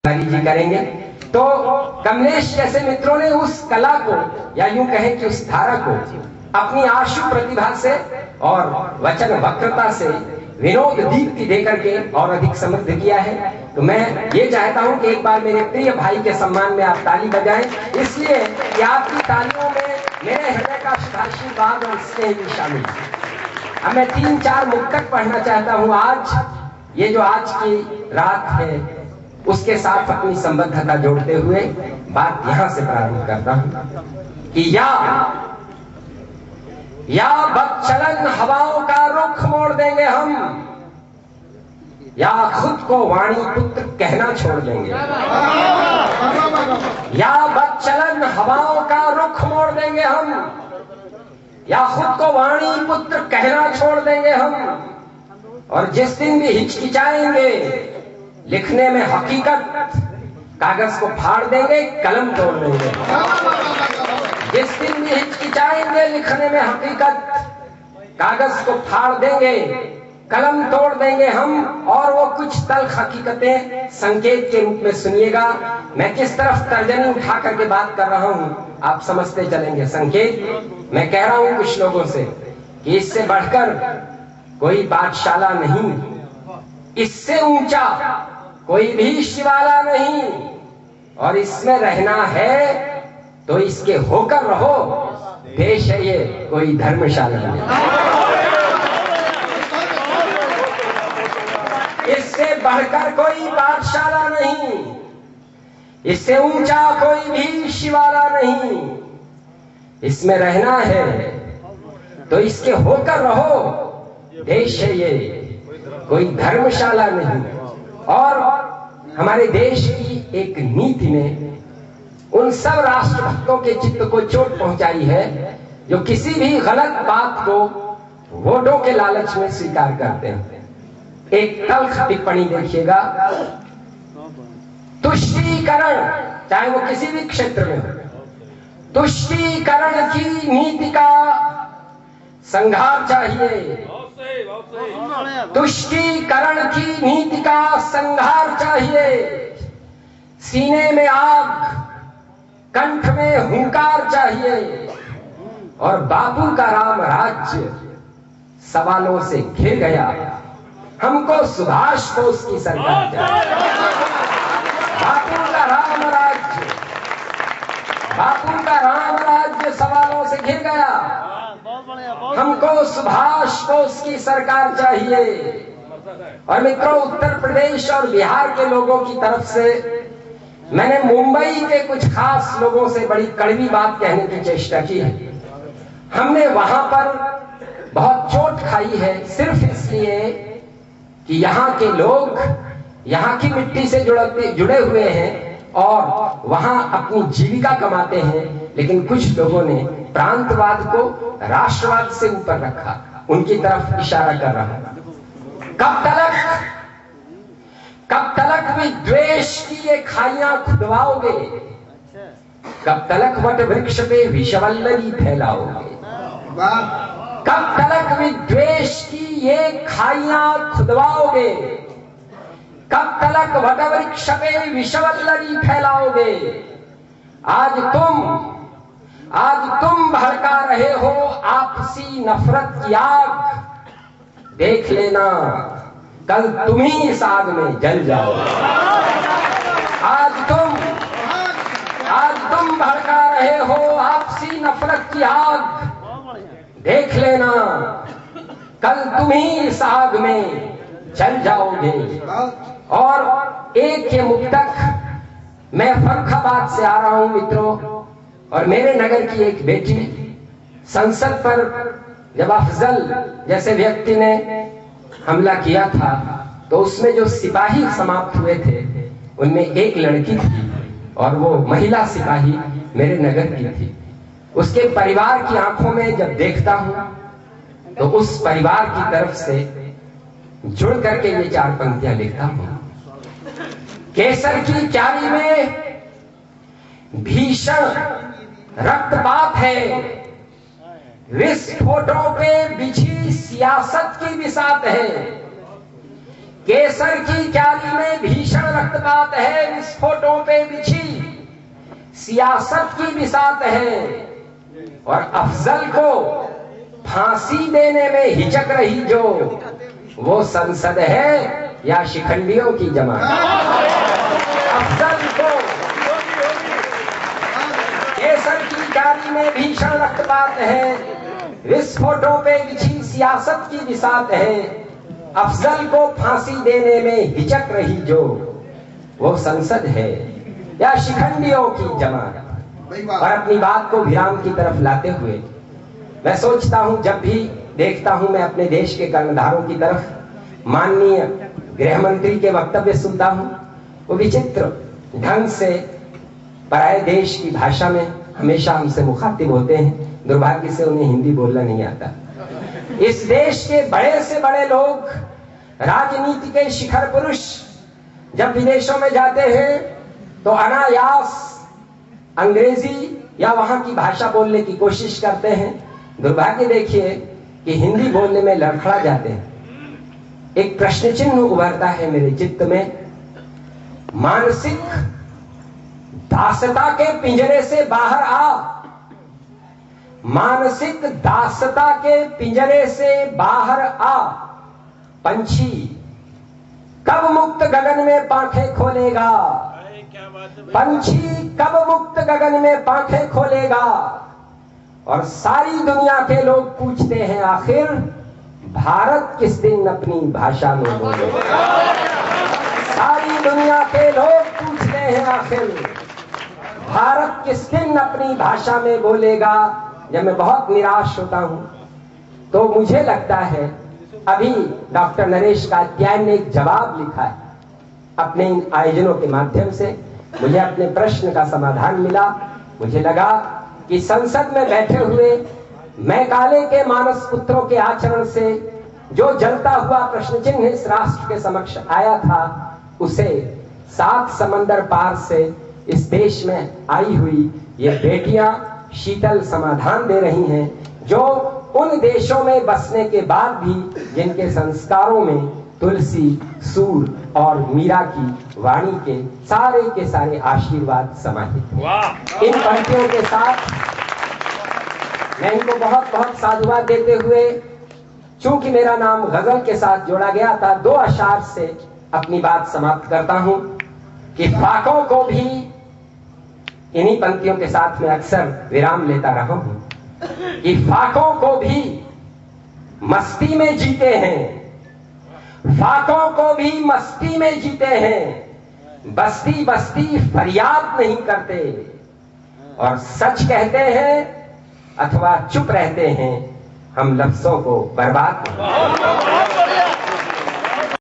जी करेंगे। तो कमलेश जैसे मित्रों ने उस कला को या यूं कहें कि उस धारा को अपनी आशु प्रतिभा से और वचन वक्रता से विनोद दीप्ति देकर के और अधिक समृद्ध किया है। तो मैं ये चाहता हूं कि एक बार मेरे प्रिय भाई के सम्मान में आप ताली बजाएं, इसलिए कि आपकी तालियों में मेरे हृदय का आशीर्वाद और स्नेह भी शामिल है। अब मैं 3-4 मुक्तक पढ़ना चाहता हूं। आज ये जो आज की रात है उसके साथ अपनी संबद्धता जोड़ते हुए बात यहां से प्रारंभ करता हूं कि या बदचलन हवाओं का रुख मोड़ देंगे हम, या खुद को वाणी पुत्र कहना छोड़ देंगे। या बदचलन हवाओं का रुख मोड़ देंगे हम, या खुद को वाणी पुत्र कहना छोड़ देंगे हम। और जिस दिन भी हिचकिचाएंगे लिखने में हकीकत, कागज को फाड़ देंगे, कलम तोड़ देंगे। जिस दिन भी हिचकिचाएंगे लिखने में हकीकत, कागज को फाड़ देंगे, कलम तोड़ देंगे हम। और वो कुछ तल्ख हकीकतें संकेत के रूप में सुनिएगा। मैं किस तरफ तर्जनी उठा करके बात कर रहा हूं आप समझते चलेंगे। संकेत मैं कह रहा हूं कुछ लोगों से कि इससे बढ़कर कोई पाठशाला नहीं, इससे ऊंचा कोई भी शिवाला नहीं, और इसमें रहना है तो इसके होकर रहो। देश है ये, कोई धर्मशाला नहीं। इससे बढ़कर कोई पाठशाला नहीं, इससे ऊंचा कोई भी शिवाला नहीं। इसमें रहना है तो इसके होकर रहो। देश है ये, कोई धर्मशाला नहीं। और हमारे देश की एक नीति ने उन सब राष्ट्रभक्तों के चित्त को चोट पहुंचाई है जो किसी भी गलत बात को वोटों के लालच में स्वीकार करते हैं। एक तल्ख टिप्पणी देखिएगा। तुष्टीकरण, चाहे वो किसी भी क्षेत्र में हो, तुष्टीकरण की नीति का संघार चाहिए। तुष्टीकरण की नीति का संघार चाहिए। सीने में आग, कंठ में हुंकार चाहिए। और बापू का राम राज्य सवालों से घिर गया, हमको सुभाष बोस की सरकार चाहिए। बापू का राम राज्य, बापू का राम राज्य सवालों से घिर गया, हमको सुभाष बोस की सरकार चाहिए। और मित्रों, उत्तर प्रदेश और बिहार के लोगों की तरफ से मैंने मुंबई के कुछ खास लोगों से बड़ी कड़वी बात कहने की चेष्टा की है। हमने वहां पर बहुत चोट खाई है सिर्फ इसलिए कि यहाँ के लोग यहाँ की मिट्टी से जुड़े हुए हैं और वहां अपनी जीविका कमाते हैं। लेकिन कुछ लोगों ने प्रांतवाद को राष्ट्रवाद से ऊपर रखा, उनकी तरफ इशारा कर रहा है। कब तलक विद्वेष की ये खाइयां खुदवाओगे? कब तलक वट वृक्ष पे विषवल्लरी फैलाओगे? कब तलक विद्वेष की ये खाइयां खुदवाओगे? कब तलक वट वृक्ष पे विषवल्लरी फैलाओगे? आज तुम भड़का रहे हो आपसी नफरत की आग। देख लेना कल तुम ही इस आग में जल जाओगे। आज तुम भड़का रहे हो आपसी नफरत की आग। देख लेना कल तुम ही इस आग में जल जाओगे। और एक ये मुक्तक, मैं फर्रुखाबाद से आ रहा हूं मित्रों, और मेरे नगर की एक बेटी संसद पर जब अफजल जैसे व्यक्ति ने हमला किया था तो उसमें जो सिपाही समाप्त हुए थे उनमें एक लड़की थी, और वो महिला सिपाही मेरे नगर की थी। उसके परिवार की आंखों में जब देखता हूं तो उस परिवार की तरफ से जुड़ करके ये 4 पंक्तियां लिखता हूं। केसर की क्यारी में भीषण रक्तपात है, विस्फोटों पे बिछी सियासत की बिसात है। केसर की क्यारी में भीषण रक्तपात है, विस्फोटों पे बिछी सियासत की बिसात है, और अफजल को फांसी देने में हिचक रही जो वो संसद है या शिखंडियों की जमात। अफजल को केसर की क्यारी में भीषण रक्तपात है, विस्फोटों पे बिछी सियासत की बिसात है, अफजल को फांसी देने में हिचक रही जो वो संसद है या शिखंडियों की जमात। और अपनी बात को विराम की तरफ लाते हुए मैं सोचता हूं, जब भी देखता हूं मैं अपने देश के कर्णधारों की तरफ, माननीय गृह मंत्री के वक्तव्य सुनता हूं, वो विचित्र ढंग से पराये देश की भाषा में हमेशा हमसे मुखातिब होते हैं। दुर्भाग्य से उन्हें हिंदी बोलना नहीं आता। इस देश के बड़े से बड़े लोग, राजनीति के शिखर पुरुष जब विदेशों में जाते हैं तो अनायास अंग्रेजी या वहां की भाषा बोलने की कोशिश करते हैं। दुर्भाग्य देखिए कि हिंदी बोलने में लड़खड़ा जाते हैं। एक प्रश्न चिन्ह उभरता है मेरे चित्त में, मानसिक दासता के पिंजरे से बाहर आ, मानसिक दासता के पिंजरे से बाहर आ, पंछी कब मुक्त गगन में पांखें खोलेगा, पंछी कब मुक्त गगन में पांखें खोलेगा। और सारी दुनिया के लोग पूछते हैं आखिर भारत किस दिन अपनी भाषा में बोलेगा। सारी दुनिया के लोग पूछते हैं आखिर भारत किस दिन अपनी भाषा में बोलेगा। जब मैं बहुत निराश होता हूं तो मुझे लगता है, अभी डॉक्टर नरेश कात्यायन ने एक जवाब लिखा है अपने इन आयोजनों के माध्यम से, मुझे अपने प्रश्न का समाधान मिला। मुझे लगा कि संसद में बैठे हुए मैकाले के मानस पुत्रों के आचरण से जो जलता हुआ प्रश्न चिन्ह इस राष्ट्र के समक्ष आया था, उसे 7 समंदर पार से इस देश में आई हुई ये बेटियां शीतल समाधान दे रही हैं, जो उन देशों में बसने के बाद भी जिनके संस्कारों में तुलसी, सूर और मीरा की वाणी के सारे आशीर्वाद समाहित हैं। इन पंक्तियों के साथ मैं इनको बहुत बहुत साधुवाद देते हुए, चूंकि मेरा नाम गजल के साथ जोड़ा गया था, 2 अशार से अपनी बात समाप्त करता हूं कि फाकों को भी इन्हीं पंक्तियों के साथ मैं अक्सर विराम लेता रहा हूं कि फाकों को भी मस्ती में जीते हैं, फाकों को भी मस्ती में जीते हैं, बस्ती बस्ती फरियाद नहीं करते, और सच कहते हैं अथवा चुप रहते हैं, हम लफ्जों को बर्बाद नहीं।